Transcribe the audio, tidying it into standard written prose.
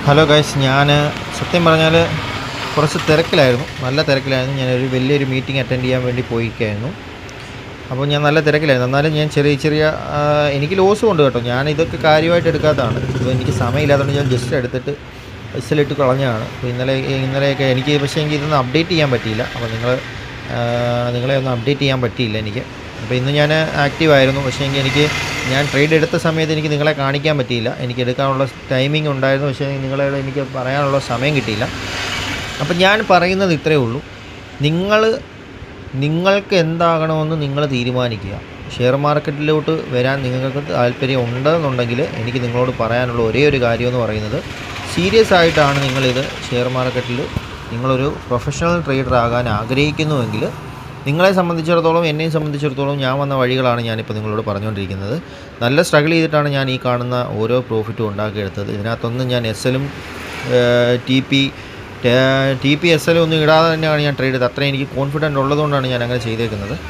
Hello guys, ഞാൻ സത്യം പറഞ്ഞാൽ കുറച്ച് തിരക്കിലായിരുന്നു, നല്ല തിരക്കിലായിരുന്നു. ഞാനൊരു വലിയൊരു മീറ്റിംഗ് അറ്റൻഡ് ചെയ്യാൻ വേണ്ടി പോയിരിക്കുകയായിരുന്നു. അപ്പോൾ ഞാൻ നല്ല തിരക്കിലായിരുന്നു. എന്നാലും ഞാൻ ചെറിയ എനിക്ക് ലോസും ഉണ്ട് കേട്ടോ. ഞാൻ ഇതൊക്കെ കാര്യമായിട്ട് എടുക്കാത്തതാണ്. ഇപ്പോൾ എനിക്ക് സമയമില്ലാത്തതുകൊണ്ട് ഞാൻ ജസ്റ്റ് എടുത്തിട്ട് ബസ്സിലിട്ട് കളഞ്ഞതാണ്. അപ്പോൾ ഇന്നലെയൊക്കെ എനിക്ക് പക്ഷേ ഇതൊന്നും അപ്ഡേറ്റ് ചെയ്യാൻ പറ്റിയില്ല. അപ്പോൾ നിങ്ങളെ ഒന്നും അപ്ഡേറ്റ് ചെയ്യാൻ പറ്റിയില്ല എനിക്ക്. അപ്പോൾ ഇന്ന് ഞാൻ ആക്റ്റീവായിരുന്നു. പക്ഷേ എനിക്ക് ഞാൻ ട്രേഡ് എടുത്ത സമയത്ത് എനിക്ക് നിങ്ങളെ കാണിക്കാൻ പറ്റിയില്ല. എനിക്ക് എടുക്കാനുള്ള ടൈമിംഗ് ഉണ്ടായിരുന്നു, പക്ഷേ നിങ്ങളോട് എനിക്ക് പറയാനുള്ള സമയം കിട്ടിയില്ല. അപ്പം ഞാൻ പറയുന്നത് ഇത്രയേ ഉള്ളൂ. നിങ്ങൾക്ക് എന്താകണമെന്ന് നിങ്ങൾ തീരുമാനിക്കുക. ഷെയർ മാർക്കറ്റിലോട്ട് വരാൻ നിങ്ങൾക്ക് താല്പര്യം ഉണ്ടെന്നുണ്ടെങ്കിൽ എനിക്ക് നിങ്ങളോട് പറയാനുള്ള ഒരേ ഒരു കാര്യമെന്ന് പറയുന്നത്, സീരിയസ് ആയിട്ടാണ് നിങ്ങളിത് ഷെയർ മാർക്കറ്റിൽ നിങ്ങളൊരു പ്രൊഫഷണൽ ട്രേഡർ ആകാൻ ആഗ്രഹിക്കുന്നുവെങ്കിൽ, നിങ്ങളെ സംബന്ധിച്ചിടത്തോളം എന്നെയും സംബന്ധിച്ചിടത്തോളം ഞാൻ വന്ന വഴികളാണ് ഞാനിപ്പോൾ നിങ്ങളോട് പറഞ്ഞുകൊണ്ടിരിക്കുന്നത്. നല്ല സ്ട്രഗിൾ ചെയ്തിട്ടാണ് ഞാൻ ഈ കാണുന്ന ഓരോ പ്രോഫിറ്റും ഉണ്ടാക്കിയെടുത്തത്. ഇതിനകത്തൊന്നും ഞാൻ SL-ഉം TP SL ഒന്നും ഇടാതെ തന്നെയാണ് ഞാൻ ട്രേഡ് ചെയ്തത്. അത്രയും എനിക്ക് കോൺഫിഡൻറ്റ് ഉള്ളതുകൊണ്ടാണ് ഞാൻ അങ്ങനെ ചെയ്തേക്കുന്നത്.